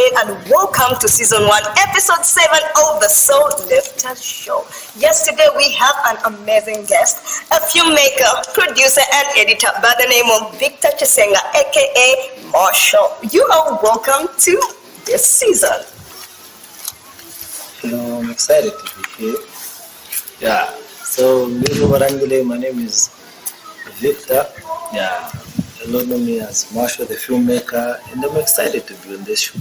morning and welcome to season 1, episode 7 of the Soul Lifter Show. Yesterday we have an amazing guest, a filmmaker, producer and editor by the name of Victor Chisenga, aka Marshal. You are welcome to this season. Hello, I'm excited to be here. Yeah, so my name is Victor. Yeah, a lot know me as Marshal the Film Maker, and I'm excited to be on this show.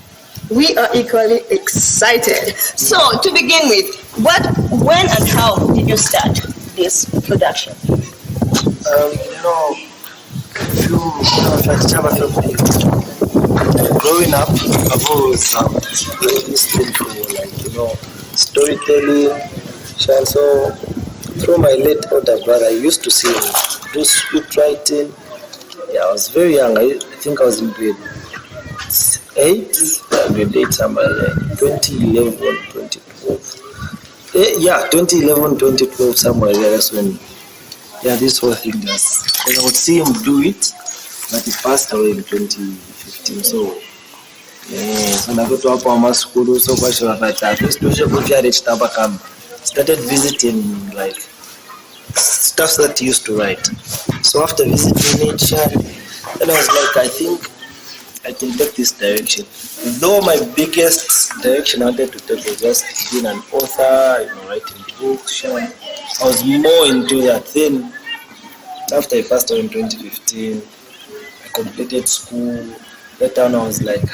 We are equally excited. So, to begin with, when and how did you start this production? Growing up, I've always listened to storytelling. So, through my late older brother, I used to do script writing. Yeah, I was very young. I think I was in grade 8 somewhere, 2011, 2012. 2011, 2012, somewhere there. That's when, this whole thing just, I would see him do it, but he passed away in 2015. So, when I go to Apama school, so much of started visiting like stuff that he used to write. So after visiting it, then I was like, I think I can take this direction. Though my biggest direction I wanted to take was just being an author, writing books. I was more into that. Then after I passed away in 2015, I completed school. Later on I was like,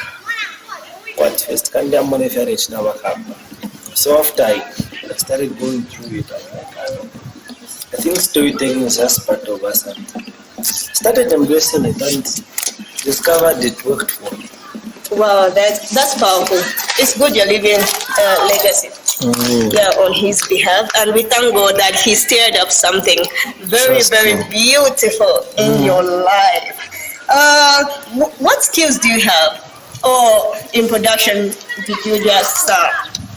what first? Can't damn money if I reach now. So after I started going through it, I think storytelling is just part of us, and started embracing it and discovered it worked for me. Wow, that's powerful. It's good you're leaving a legacy on his behalf, and we thank God that he stirred up something very, very beautiful in your life. What skills do you have? Or in production, did you just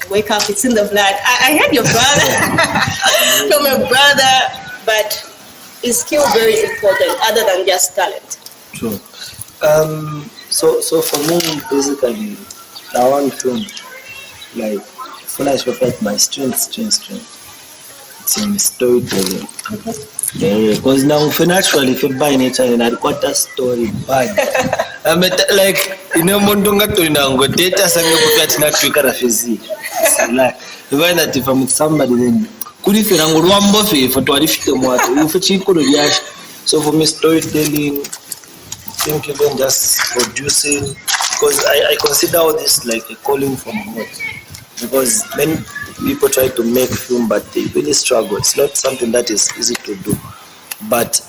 wake up, it's in the blood? I heard your brother from your brother, but is skill very important other than just talent? True. So for me, basically, I want film, like, when I show like my strength, it's in storytelling. Because now, naturally, if you buy nature, and I've got a story, buy. I mean, like, Mondonga to Nango, data sang a not trigger a physique. Like, when that if I'm with somebody, then could if you're one buffet for 20 water, so for me, storytelling, I think even just producing, because I consider all this like a calling from God. Because many people try to make film, but they really struggle. It's not something that is easy to do. But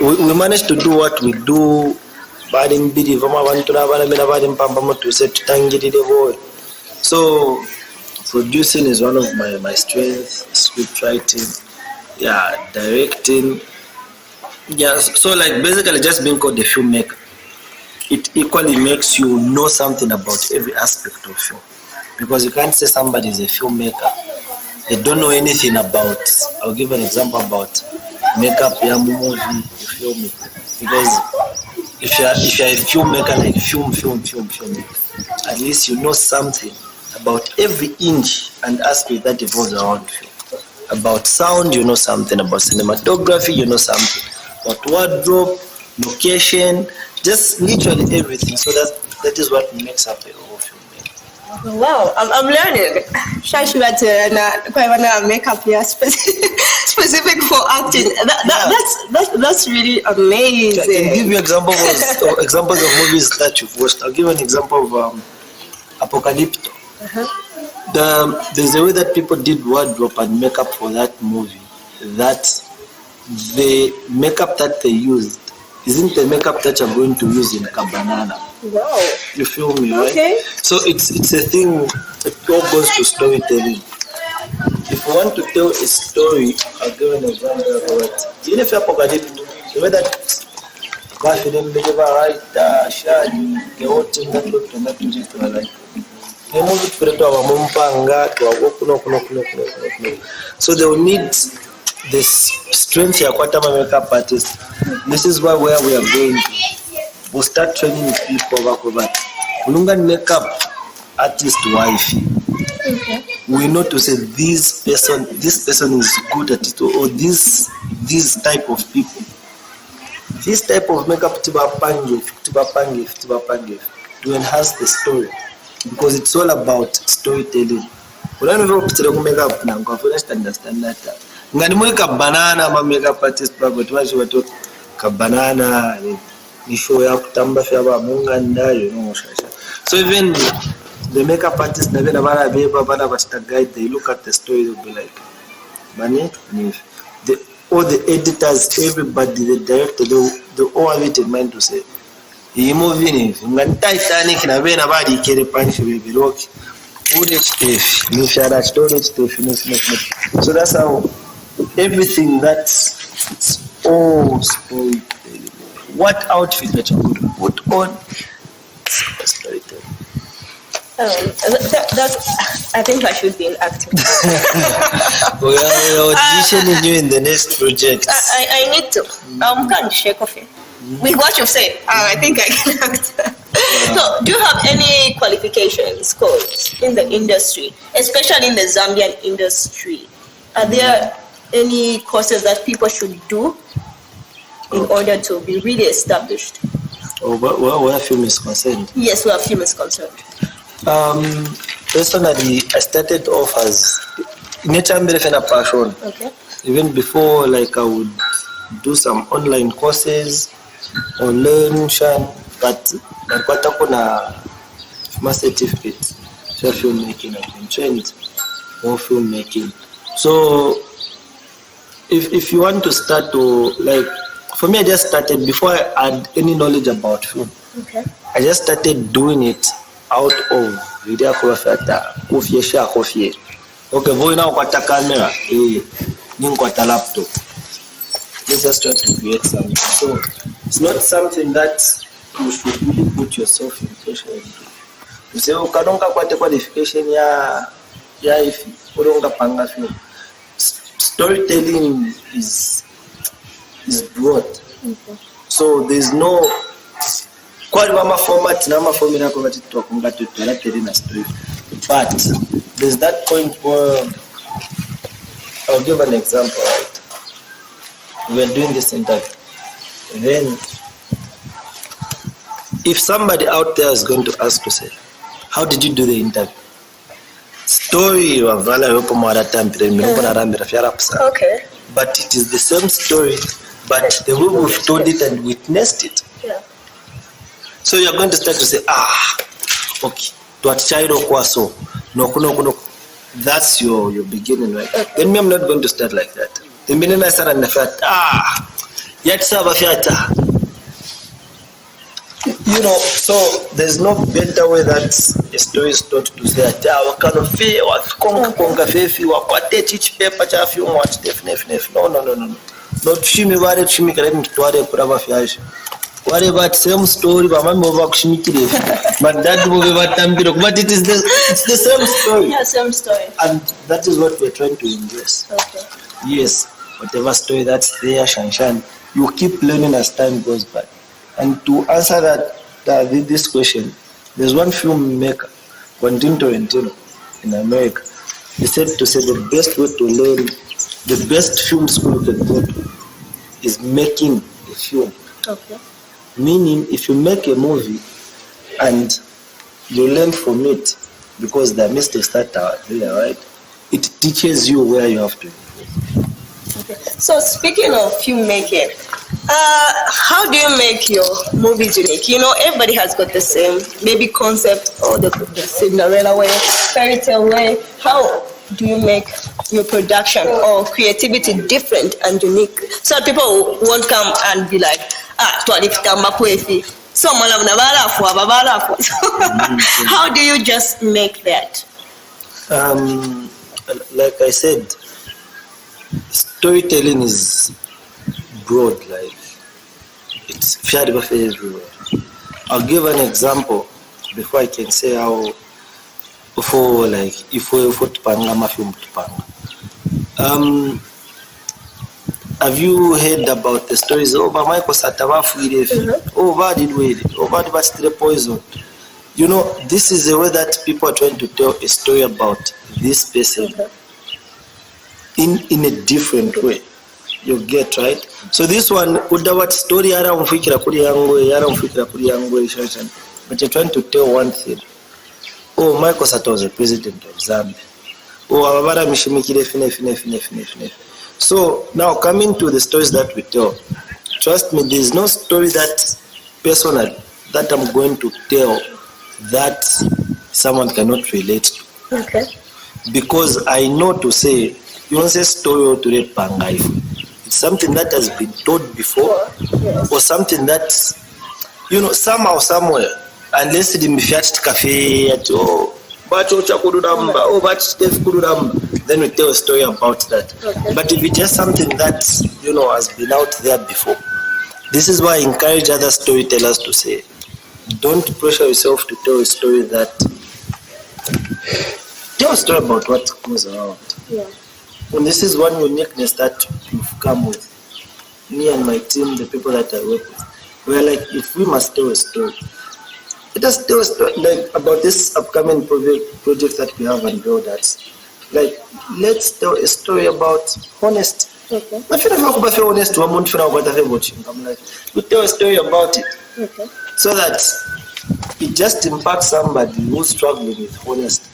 we managed to do what we do. So producing is one of my strengths, script writing, directing. So like basically just being called a filmmaker, it equally makes you know something about every aspect of film. Because you can't say somebody is a filmmaker, they don't know anything about, I'll give an example about makeup, movie, filming. Because if you're a filmmaker, like film, at least you know something about every inch and aspect that evolves around film. About sound, you know something. About cinematography, you know something. About wardrobe, location, just literally everything. So that is what makes up a whole film. Wow, I'm learning. Makeup here specific for acting. That's really amazing. I can give you examples of movies that you've watched. I'll give an example of Apocalypto. There's a way that people did wardrobe and makeup for that movie. That the makeup that they used isn't the makeup that you're going to use in Cabanana. Wow. You feel me, right? Okay. So it's a thing, it all goes to storytelling. If you want to tell a story, I'll give an example of it. Even if you're Apocalypto, the way that God didn't believe right, the whole thing that looked to make it to like. So they will need this strength ya kwata makeup artist. This is where we are going to. We'll start training people back over. Ulunga makeup artist wife. Okay. We know to say this person is good at it, or this type of people. This type of makeup to enhance the story, because it's all about storytelling. We don't know to makeup now. Understand that. Ngani mulika banana ma makeup artist but wacho ka banana ni show ya kutamba fya ba munganda so even the makeup artist na bena bana beba bana basta guide, they look at the story, they'll be like mani all the editors, everybody, the director, they all have it in mind to say iyi movie ni ngani Titanic na bena badi kere punch baby rock UHF ni shara story stuff no. So that's how everything that's all storytelling. What outfit that you could put on storytelling. I think I should be in acting. We are auditioning you in the next project. I need to. Can't shake off it. With what you've said, I think I can act. So, do you have any qualifications, course, in the industry, especially in the Zambian industry? Are there any courses that people should do in order to be really established? Where film is concerned? Yes, where film is concerned. Personally, I started off as nature passion. Okay. Even before, like I would do some online courses or learn, but I got a certificate for filmmaking. I've been trained for filmmaking. So, if you want to start to, like, for me, I just started before I had any knowledge about film. Okay. I just started doing it out of video coffee. Okay, boy, now got a camera, got a laptop. Let's just try to create something. So it's not something that you should really put yourself in pressure into. You say, oh, kadonga kwate qualification ya ifi, kadonga panga film. Storytelling is broad. Okay. So there's no format nama formula to story. But there's that point where I'll give an example, right? We're doing this interview. Then if somebody out there is going to ask to say, how did you do the interview? Story okay. But it is the same story, but the way we've told it and witnessed it. Yeah. So you're going to start to say, okay, no. That's your beginning, right? Okay. Then me, I'm not going to start like that. The minute I start and I felt, you know, so there's no better way that a story is taught to say what kind of fear, what conga fefi, what teach paper chafi, what def. No. Not shimi wale shimi kare mtware kuraba fiashi. What about same story? But that movie, but it's the same story. Yeah, same story. And that is what we're trying to embrace. Okay. Yes, whatever story that's there, Shanshan, you keep learning as time goes by. And to answer this question, there's one filmmaker, Quentin Tarantino, in America. He said to say the best way to learn, the best film school you can go to is making a film. Okay. Meaning, if you make a movie and you learn from it, because there are mistakes that are there, right? It teaches you where you have to improve. Okay. So speaking of filmmaking, how do you make your movies unique? You know, everybody has got the same maybe concept or the Cinderella way, fairy tale way. How do you make your production or creativity different and unique so people won't come and be like, so how do you just make that? Like I said, storytelling is broad, like it's shared everywhere. I'll give an example before I can say how before, like if we tupanga film tupanga. Have you heard about the stories? Oh, Michael Satawafu, oh, bad did we? Oh, bad was poisoned. you know, this is the way that people are trying to tell a story about this person in a different way. You get, right? So this one, what story but you're trying to tell one thing. Oh, Michael Sato was the president of Zambia. Oh, so now coming to the stories that we tell, trust me, there is no story that personal that I'm going to tell that someone cannot relate to. Okay. Because I know to say, you don't say story to read pangai. It's something that has been told before, or something that, you know, somehow, somewhere, unless the Mifiat cafe at then we tell a story about that. Okay. But if it's just something that, you know, has been out there before, this is why I encourage other storytellers to say, don't pressure yourself to tell a story that, tell a story about what goes around. Yeah. And this is one uniqueness that you've come with. Me and my team, the people that I work with, we're like, if we must tell a story, let us tell a story, like about this upcoming project that we have Unveiled Hearts. Like, let's tell a story about honesty. Okay. I'm like, we tell a story about it. Okay. So that it just impacts somebody who's struggling with honesty.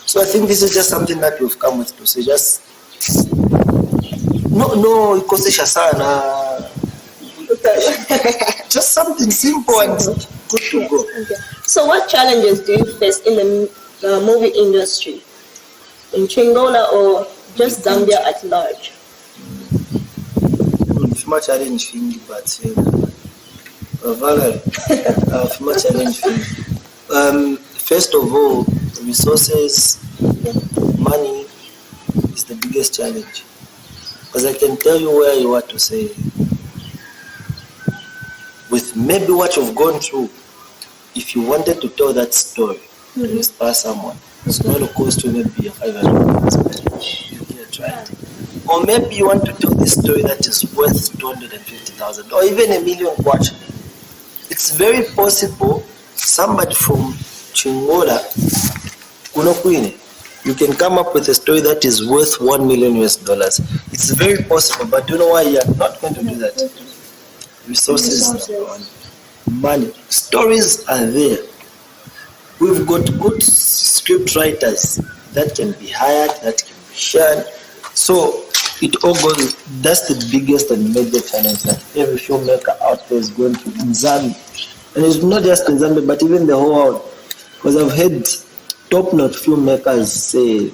So I think this is just something that we've come with to say, just no ikosesha sana. Just something simple and good to go. Okay. So what challenges do you face in the movie industry? In Chingola or just Zambia at large? Much challenging, but much challenging. First of all, resources, money is the biggest challenge. Because I can tell you where you are to say, with maybe what you've gone through, if you wanted to tell that story, to inspire someone, it's going to cost you maybe 500. You get right. Or maybe you want to tell this story that is worth 250,000 or even $1 million kwacha. It's very possible somebody from Chingola, Kunokwine, you can come up with a story that is worth $1 million. It's very possible, but do you know why you're not going to do that? Resources, money. Stories are there. We've got good script writers that can be hired, that can be shared. So it all goes, that's the biggest and major challenge that every filmmaker out there is going through in Zambia. And it's not just in Zambia, but even the whole world. Because I've heard top-notch filmmakers say,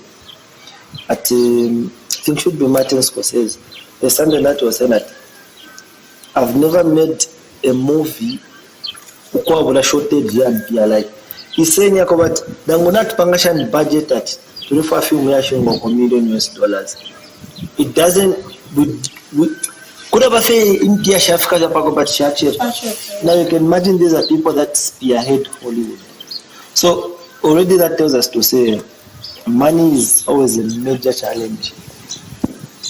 I think should be Martin Scorsese, there's something that was saying that I've never made a movie with a shortage like he's saying that dangonat pangashan budget at to refer film $1 million. It doesn't we could have say India Shafka but now you can imagine these are people that spearhead Hollywood. So already that tells us to say money is always a major challenge.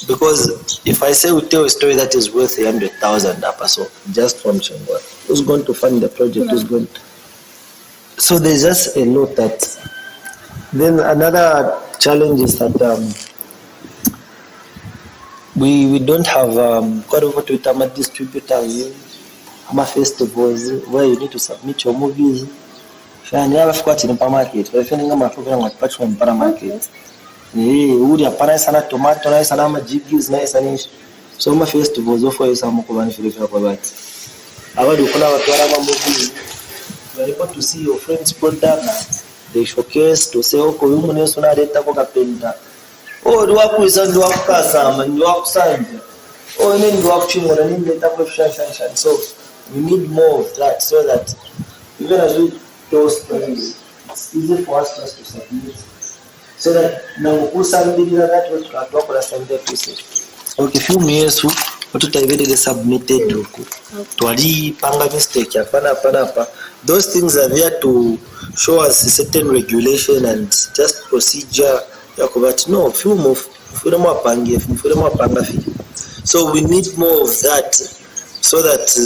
Because if I say we tell a story that is worth 100,000 so just from Chingwa, who's going to fund the project? Who's going to... So there's just a lot that. Then another challenge is that we don't have quite over to distributors, festivals where you need to submit your movies. And you have got in the market. We're filling a market. Uri apana sana tomato na sana majigis na sana so ma festivals offer you some ko banifika kwa bati abadu kuna watu wana movies you are able to see your friends product they showcase to say oko yumu ne sona leta ko kapenda ndo wakuiza ndo wakasama ndo wakusanja ne ndo wakuchingona ni leta ko shan so we need more of that so that even as we those stories it's easy for us just to submit. So that now usabiri that what tukatoka la standard to say okay film yesu watu taivede submitted huko twali panga mistake hapana those things are there to show us a certain regulation and just procedure but no film of so we need more of that so that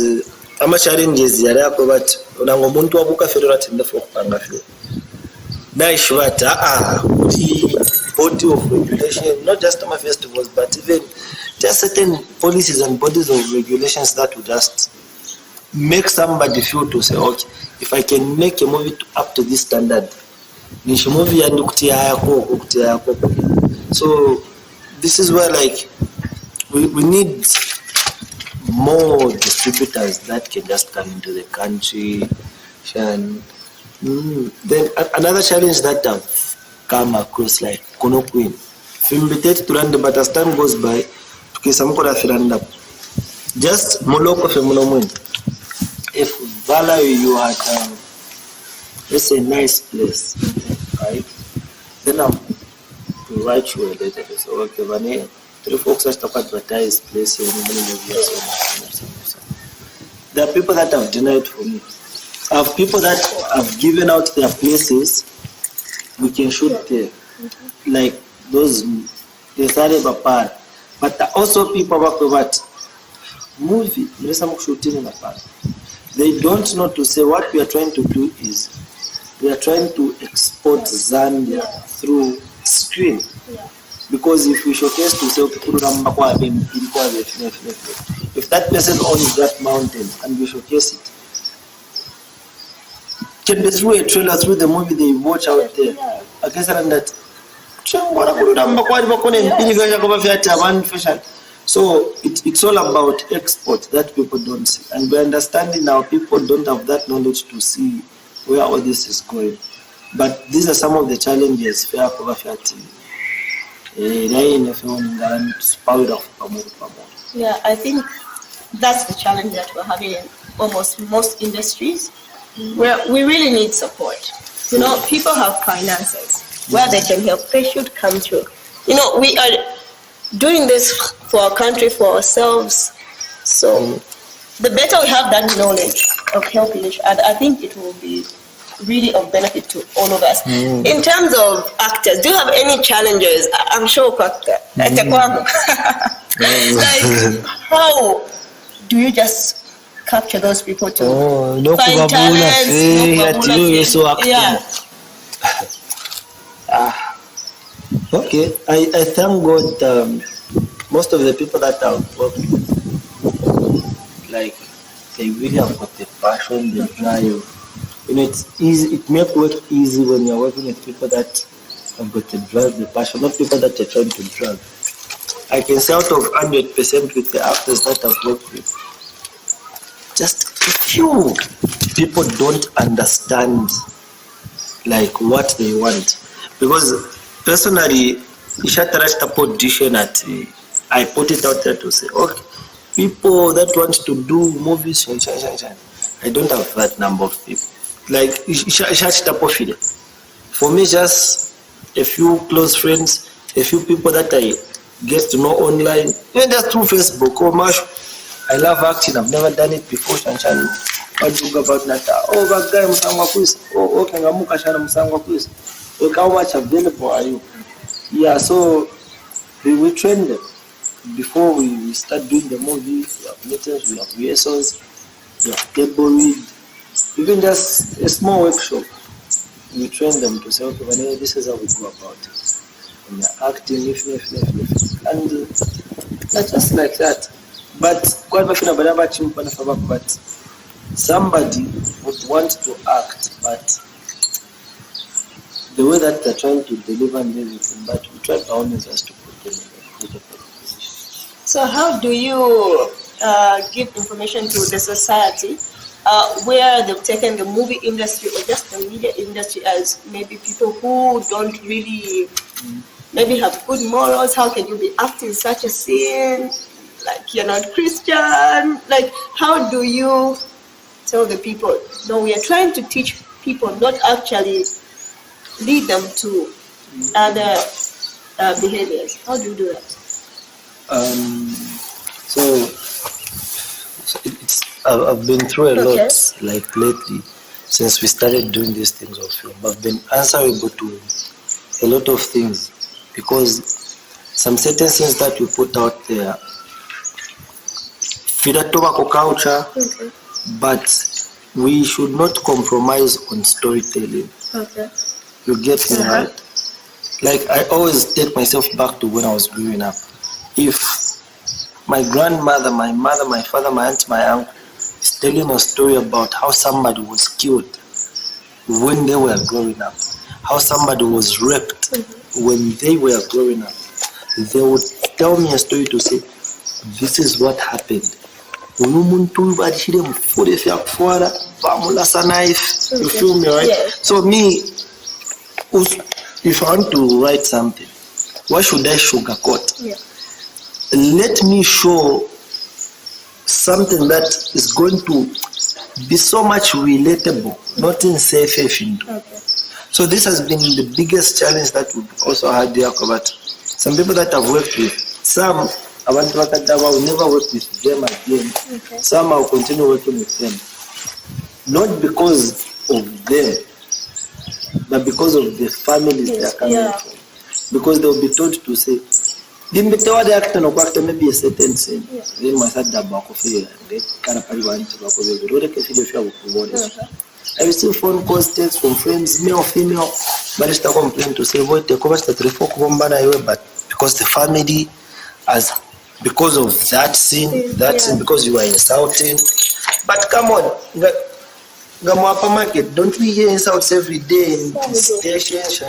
ama-challenges yali ako bati onanga omuntu wabukaferera atendafe okupanga fe naisho bati kuli body of regulation, not just ama festivals but even just certain policies and bodies of regulations that would just make somebody feel to say, okay, if I can make a movie up to this standard, nishi movie yandi kuti yako. So this is where like we need more distributors that can just come into the country. And then another challenge that I've come across, like Kono Queen, film betet to run, but as time goes by, to some could have run up. Just Moloko Femonomin. If value you had, it's a nice place, right? Then I'll write you a letter. So okay, Vane, 3 folks are to advertise place here. There are people that have denied for me. I have people that have given out their places. We can shoot there, like those. But also people that movie. Shooting in the park. They don't know to say what we are trying to do is we are trying to export Zambia through screen. Because if we showcase to say, if that person owns that mountain and we showcase it, can be through a trailer, through the movie they watch out there. I guess that. So it's all about export that people don't see. And we're understanding now people don't have that knowledge to see where all this is going. But these are some of the challenges. Yeah, I think that's the challenge that we're having in almost most industries, where we really need support. You know, people have finances where they can help. They should come through. You know, we are doing this for our country, for ourselves. So the better we have that knowledge of helping each other, I think it will be really of benefit to all of us. In terms of actors, do you have any challenges? I'm sure like how do you just capture those people to find talents? Okay, I thank God. Most of the people that I've worked with, like, they really have got the passion, the drive. You know, it's easy. It makes work easy when you're working with people that have got the drive, the passion, not people that are trying to drag. I can say out of 100% with the actors that I've worked with, just a few people don't understand like what they want. Because personally, I put it out there to say, okay, people that want to do movies, I don't have that number of people. Like, for me, just a few close friends, a few people that I get to know online, even just through Facebook. Oh, Marshal, I love acting. I've never done it before. What do you go about that? Oh, that guy, Musangwa quiz. Oh, okay, Ngamukashana Musangwa quiz. Look, how much available are you? Yeah, so we train them. Before we start doing the movie, we have meetings, we have rehearsals, we have table read, even just a small workshop. We train them to say, okay, this is how we go about it. And they're acting, and that's just like that. But somebody would want to act, but the way that they're trying to deliver and everything, but we try our own just to put them in a position. So how do you give information to the society where they've taken the movie industry or just the media industry as maybe people who don't really maybe have good morals? How can you be acting such a scene? Like, you're not Christian. Like, how do you tell the people, no, we are trying to teach people, not actually lead them to other behaviors? How do you do that? I've been through a lot, like lately, since we started doing these things of film. I've been answerable to a lot of things because some certain things that we put out there feed tobacco culture, but we should not compromise on storytelling. Okay. You get me, right? Like, I always take myself back to when I was growing up. If my grandmother, my mother, my father, my aunt, my uncle is telling a story about how somebody was killed when they were growing up, how somebody was raped when they were growing up, they would tell me a story to say, this is what happened. You feel me, right? Yeah. So me, if I want to write something, why should I sugarcoat? Yeah. Let me show something that is going to be so much relatable, not in safe. Okay. So this has been the biggest challenge that we've also had there. But some people that I've worked with, some I will never work with them again. Okay. Some I'll continue working with them. Not because of them, but because of the families they are coming from. Because they'll be told to say, maybe a certain scene. Then my son I receive phone calls, texts from friends, male or female, but it's a complaint to say, but because the family has, because of that scene, because you are insulting. But come on, Gamapa market, don't we hear insults every day in stations?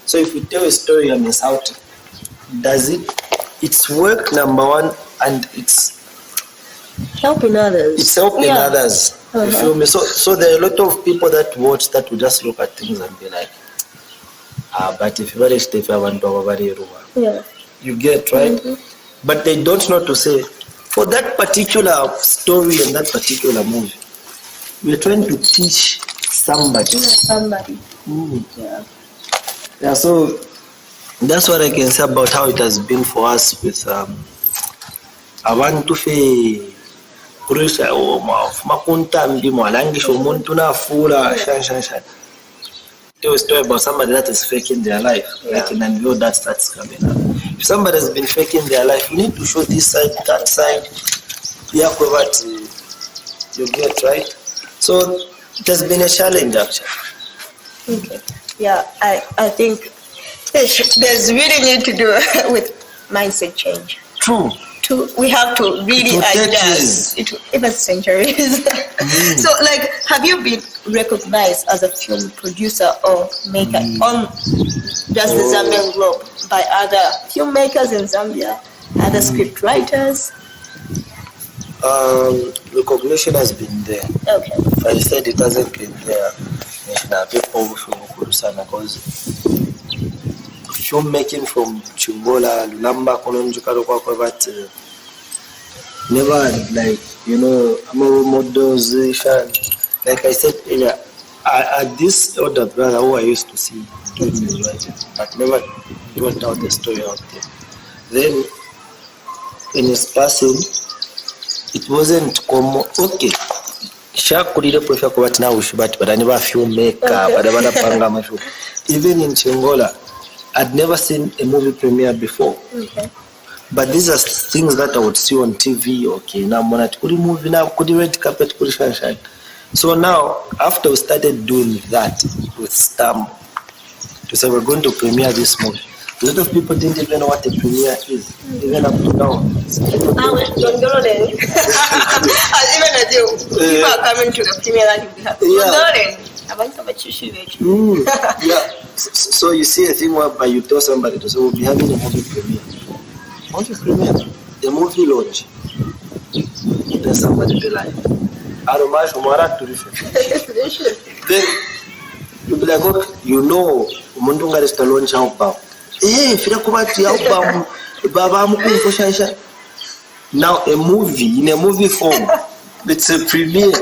So if you tell a story, I'm insulting. Does it? It's work, number one, and it's helping others. It's helping others. You feel me? So there are a lot of people that watch that will just look at things and be like, but if you you get, right? But they don't know to say, for that particular story and that particular movie, we're trying to teach somebody. Yeah, so that's what I can say about how it has been for us with abantu fe kurusha makunta ndimo alangisho umuntu nafula shan. Tell a story about somebody that is faking their life, like in Unveiled that starts coming up. If somebody has been faking their life, you need to show this side, that side. You get, right? So it has been a challenge actually. Okay. Yeah, I think there's really need to do with mindset change. True. We have to really adjust. Even centuries. So, like, have you been recognized as a film producer or maker on just the Zambian globe by other filmmakers in Zambia, other script writers? Recognition has been there. Okay. I said it hasn't been there. Because filmmaking from Chimbola, Lulamba, but never had, like, more modelization. Like I said earlier, at this older brother who I used to see doing his writing, but never brought out the story out there. Then, in his passing, it wasn't common. Okay. Shakurire prefer kubat na ushibat, but I never filmmaker, even in Chingola, I'd never seen a movie premiere before. Okay. But these are things that I would see on TV. Okay, now movie now could red carpet could shine. So now, after we started doing that with Stamp, to say we're going to premiere this movie, a lot of people didn't even know what a premiere is, even up to now. Even as you people are coming to the premiere that you have. Yeah. So you see a thing whereby you tell somebody to say we'll be having a movie premiere. The movie launch. Then somebody be like, then you'll be like, okay, Mundunga is to launch outbound. Now a movie, in a movie form, it's a premiere.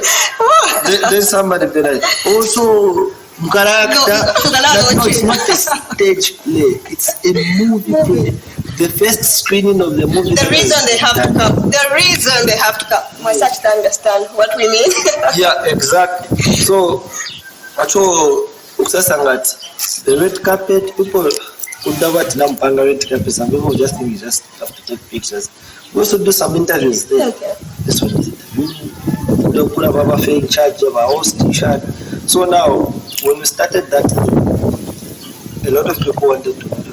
Then somebody be like, also, no, it's not a stage play, it's a movie play. The first screening of the movie. The reason they have to come. I start to understand what we mean. Yeah, exactly. So, actually, the red carpet, people red carpet, some people just think you just have to take pictures. We also do some interviews there. Okay. This one is interview. in charge of our host. So now, when we started that, a lot of people wanted to do it.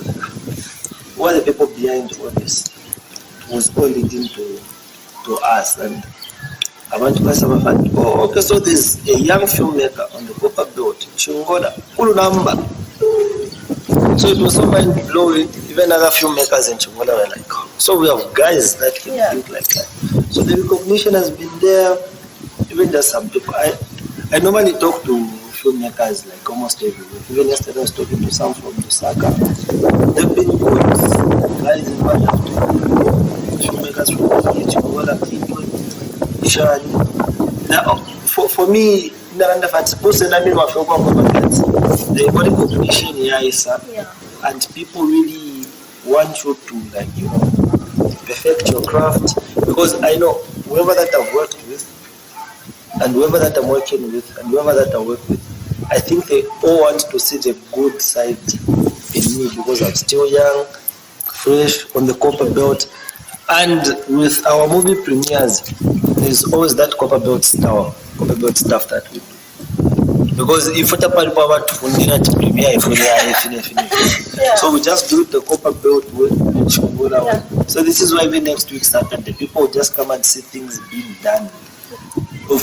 Who are the people behind all this? It was all leading to us. And I want to pass over. Oh, okay, so there's a young filmmaker on the Copper Belt, Chingola, full number. So it was so mind-blowing. Even other filmmakers in Chingola were like, oh. So we have guys that can think like that. So the recognition has been there. Even just some people. I normally talk to filmmakers like almost every week. Even yesterday I was talking to some from Lusaka. They've been good. Guys in filmmakers from Chingola, people. Now, for me, the recognition here is and people really want you to perfect your craft, because I know whoever that I've worked with and whoever that I'm working with and whoever that I work with, I think they all want to see the good side in me, because I'm still young, fresh on the Copper Belt. And with our movie premieres, there's always that Copper Belt stuff that we do. Because if you power to premiere, so we just do the Copper Belt way. So this is why even next week Saturday, people will just come and see things being done. In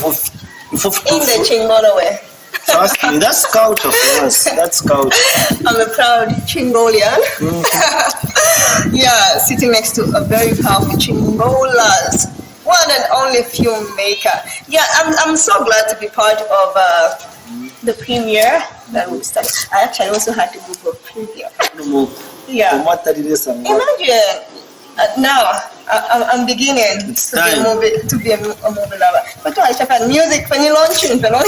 the Chingola way. Trust me, that's culture for us. That's culture. I'm a proud Chingolian. Yeah, sitting next to a very powerful Chingola's one and only filmmaker. Yeah, I'm so glad to be part of the premiere that we started. I actually also had to Google premiere. Yeah. Imagine now I'm beginning to be a movie lover. But I check out music when you're launching. The album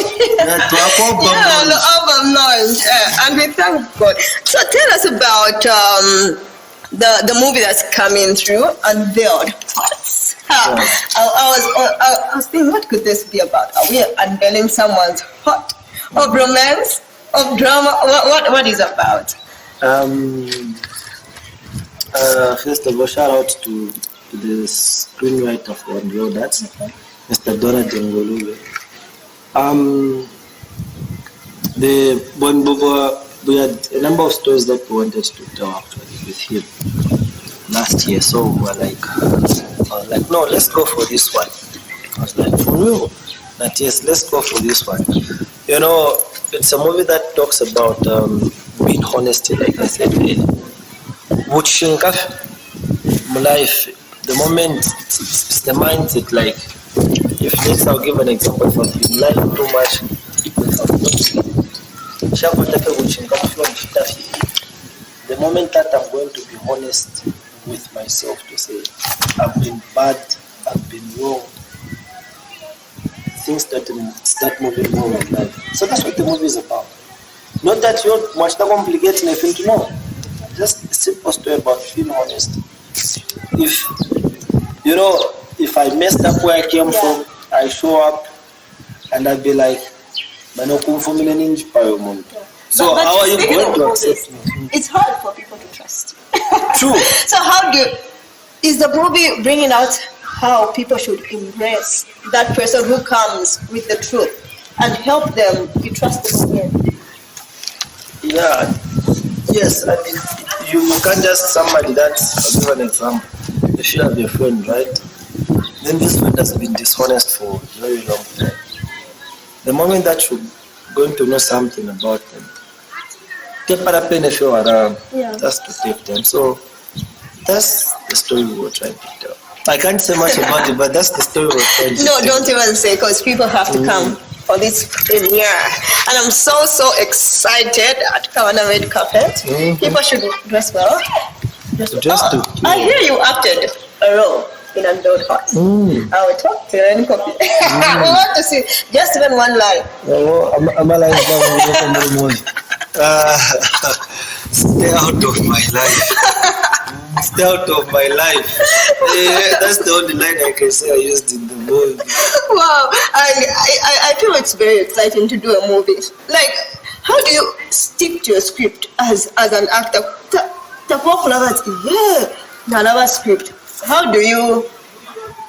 launch, and we thank God. So tell us about the movie that's coming through, Unveiled Hearts. I was thinking, what could this be about? Are we unveiling someone's heart? Of romance? Of drama? What is it about? First of all, shout out to the screenwriter for Unveiled Hearts, Mr. Dora Dengolube. We had a number of stories that we wanted to tell actually with him last year, so we were like, no, let's go for this one. I was like, for real? But yes, let's go for this one. You know, it's a movie that talks about being honest, like I said. Which in life, the moment it's the mindset, like, if next I'll give an example for him, lying too much. The moment that I'm going to be honest with myself to say, I've been bad, I've been wrong, things that start moving wrong in life. So that's what the movie is about. Not that you're much more complicated anything to know. Just a simple story about being honest. If I messed up where I came from, I show up and I'd be like, so how are you going to accept me? It's hard for people to trust. True. So is the movie bringing out how people should embrace that person who comes with the truth and help them be trustable again? Yeah. Yes, I mean, you can't just somebody I'll give an example. If you have a friend, right? Then this friend has been dishonest for a very long time. The moment that you're going to know something about them, just to take them. So that's the story we were trying to tell. I can't say much about it, but that's the story we're trying to tell. No, don't even say, because people have to come for this premiere. And I'm so excited at Kawana Red Carpet. People should dress well. I hear you acted a role in Unveiled Hearts. I will talk to you and copy. We want to see just even one line. I'm alive now. Stay out of my life. Stay out of my life. That's the only line I can say I used in the movie. Wow, I feel it's very exciting to do a movie. Like, how do you stick to a script as an actor? Another script. How do you?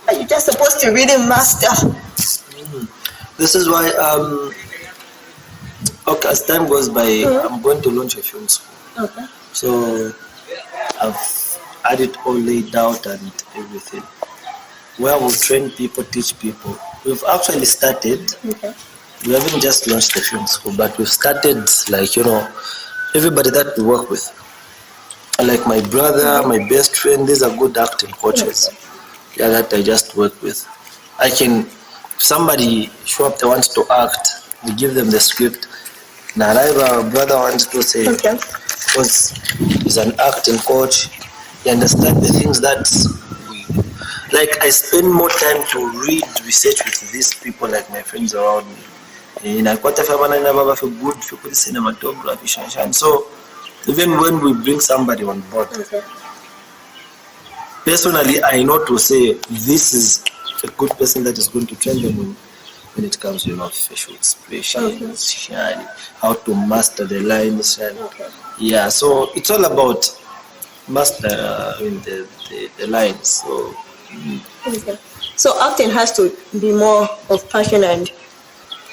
Are you just supposed to really master This is why, okay, as time goes by, I'm going to launch a film school. Okay. So I've had it all laid out and everything, where we'll train people, teach people. We've actually started. Okay. We haven't just launched the film school, but we've started, like, you know, everybody that we work with. Like my brother, my best friend, these are good acting coaches. Yeah, that I just work with. I can, if somebody show up, they want to act, we give them the script. Now, our brother wants to say, because he's an acting coach, he understands the things that we, like, I spend more time to read, research with these people, like my friends around me. And I quite have good cinematography. So, even when we bring somebody on board, personally, I know to say this is a good person that is going to train them when it comes to, you know, facial expressions, how to master the lines. Yeah, so it's all about master the lines. So, so acting has to be more of passion, and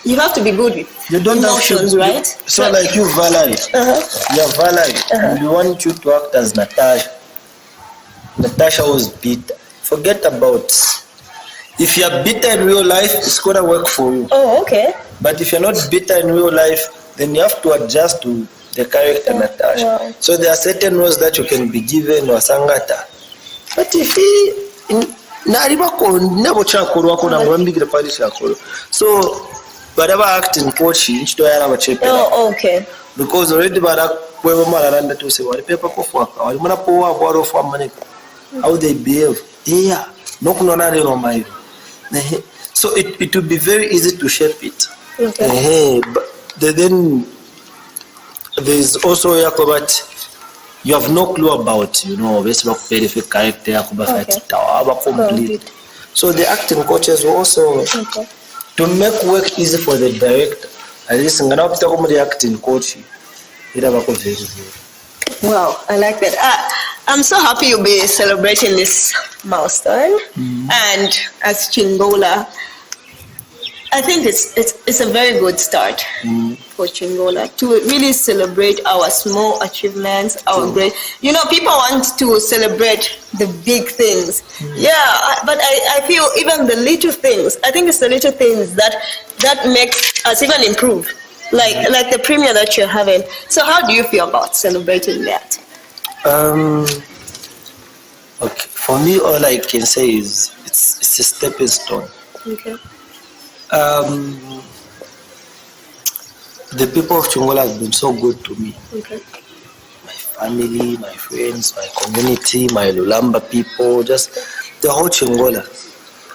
you have to be good with you don't emotions, have to, right? So like you, Valerie, you're Valerie, and we want you to act as Natasha. Natasha was bitter. Forget about, if you're bitter in real life, it's gonna work for you. Oh, okay. But if you're not bitter in real life, then you have to adjust to the character Natasha. Wow. So there are certain roles that you can be given or sangata. But if he so whatever acting coach Oh, okay. because already to say how they behave. Yeah. So it would be very easy to shape it. Okay. But then there's also that you have no clue about, you know, perfect character, complete. So the acting coaches will also to make work easy for the director. At least the acting coach. Wow, I like that. I'm so happy you'll be celebrating this milestone. And as Chingola, I think it's a very good start for Chingola to really celebrate our small achievements, our great. You know, people want to celebrate the big things. Yeah, but I feel even the little things. I think it's the little things that makes us even improve. Like the premiere that you're having. So how do you feel about celebrating that? Okay, for me, all I can say is it's a stepping stone. Okay. The people of Chingola have been so good to me. Okay. My family, my friends, my community, my Lulamba people, just the whole Chingola.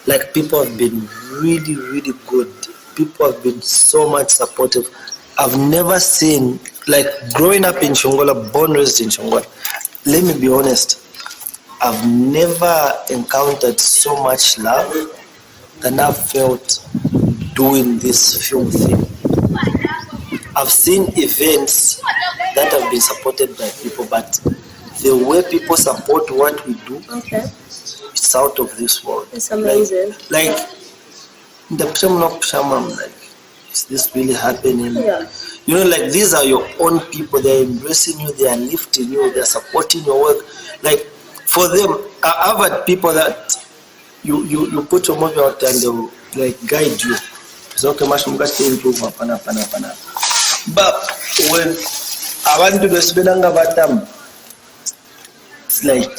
Like, people have been really, really good. People have been so much supportive. I've never seen, like, growing up in Chingola, born raised in Chingola, let me be honest, I've never encountered so much love than I've felt doing this film thing. I've seen events that have been supported by people, but the way people support what we do, it's out of this world. It's amazing. Like the Pshamam, like, is this really happening? Yeah. You know, like, these are your own people. They're embracing you. They are lifting you. They're supporting your work. Like, for them, I've had people that you put your movie out and they'll, like, guide you. It's okay, but when I want to do Spenanga Batam, it's like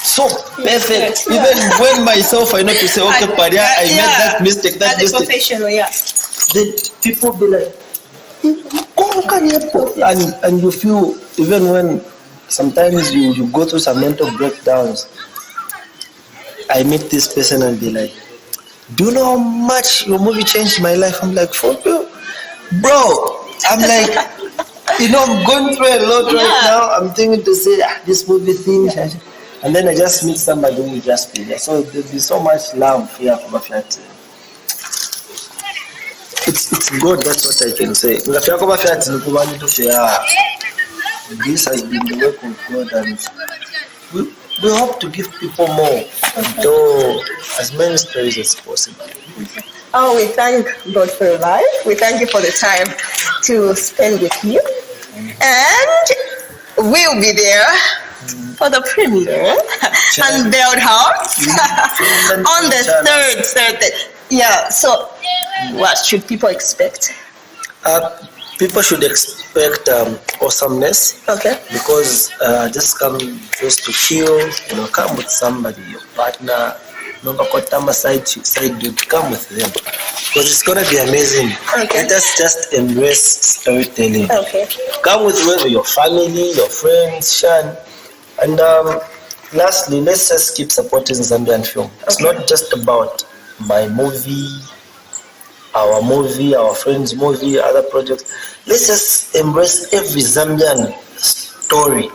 so perfect. Even when myself, I know to say, okay, Paria, I made that mistake, that mistake. Professional, yeah. Then people be like, and you feel, even when sometimes you go through some mental breakdowns, I meet this person and be like, do you know how much your movie changed my life? I'm like, for you, bro. I'm like, you know, I'm going through a lot right now. I'm thinking to say, this movie thing. And then I just meet somebody who just feel that. So there'll be so much love here for Fiat. It's good, that's what I can say. This has been the work of God, and we hope to give people more, though as many stories as possible. Oh, we thank God for your life. We thank you for the time to spend with you. And we'll be there for the premiere, Unveiled Hearts, on the third. Yeah, so what should people expect? People should expect awesomeness. Okay. Because just come just to chill, come with somebody, your partner, side dude, come with them. Because it's gonna be amazing. Okay. Let us just embrace storytelling. Okay. Come with whoever, your family, your friends, Shan. And lastly, let's just keep supporting Zambian film. It's not just about my movie, our friends' movie, other projects. Let's just embrace every Zambian story.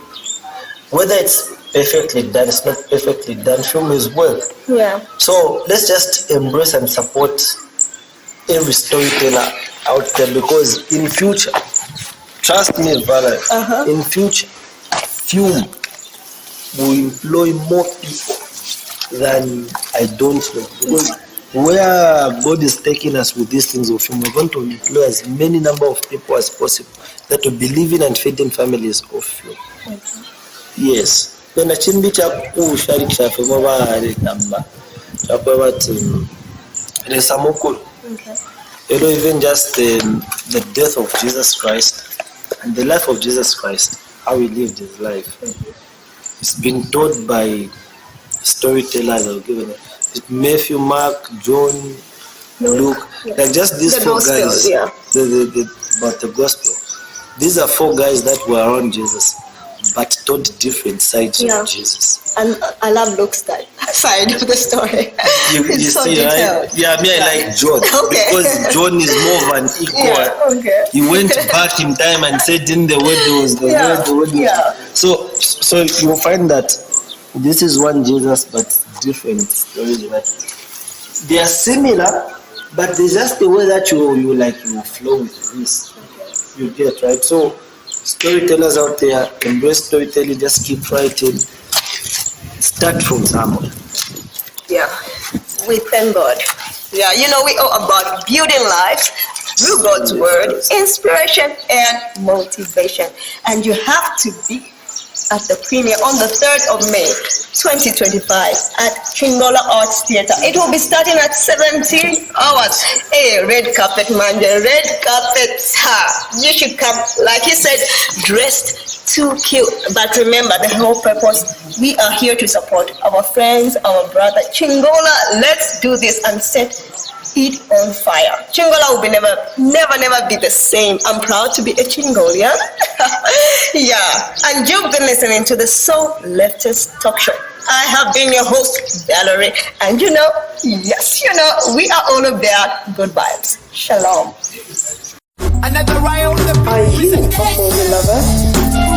Whether it's perfectly done, it's not perfectly done, film is work. Yeah. So let's just embrace and support every storyteller out there, because in future, trust me, Vala, in future, film will employ more people than I don't know. Because where God is taking us with these things of film, we're going to employ as many number of people as possible that will be living and feeding families of film. Yes. Then a chimbi chaku shari chafe mwa hari namba chaku watu resamukul. Even just the death of Jesus Christ and the life of Jesus Christ, how he lived his life. It's been told by storytellers that were given it. Matthew, Mark, John, Luke, like just these the four gospel, guys. Yeah. About the gospel. These are four guys that were around Jesus, but told different sides of Jesus. And I love Luke's side of the story. You so see, detailed. right? Yeah, I like John because John is more of an equal. Yeah, okay. He went back in time and said, "In the word there was the word, the word." Yeah. So you'll find that this is one Jesus, but different stories. Right? They are similar, but there's just the way that you flow with this. You get right. So storytellers out there, embrace storytelling. Just keep writing. Start from somewhere. Yeah, we thank God. Yeah, we are about building lives through God's word, inspiration and motivation. And you have to be at the premiere on the 3rd of May, 2025 at Chingola Arts Theatre. It will be starting at 17 hours. Hey, red carpet, man, the red carpet. You should come, like he said, dressed to kill. But remember, the whole purpose, we are here to support our friends, our brother. Chingola, let's do this and set it on fire. Chingola will be never be the same. I'm proud to be a Chingolian. Yeah, and you've been listening to the Soul Leftist Talk Show. I have been your host, Valerie, and yes, we are all about good vibes. Shalom. Are you a movie lover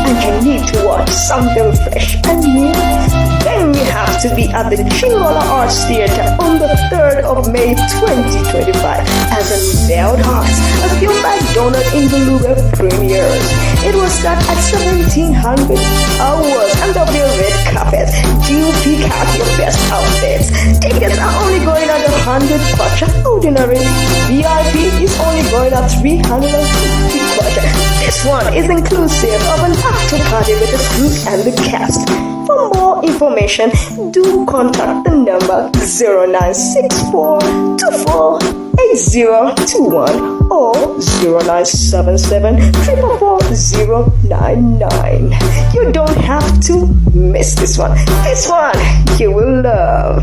and you need to watch something fresh and new? Then you have to be at the Chingola Arts Theatre on the 3rd of May 2025 as Unveiled Hearts, a film by Donald Ingeluga premieres. It will start at 1700 hours and there'll be a red carpet. Do pick out your best outfits. Tickets are only going at 100 kwacha ordinary. VIP is only going at 350 kwacha. This one is inclusive of an after party with the crew and the cast. For more information, do contact the number 0964248021 or 0977444099. You don't have to miss this one. This one you will love.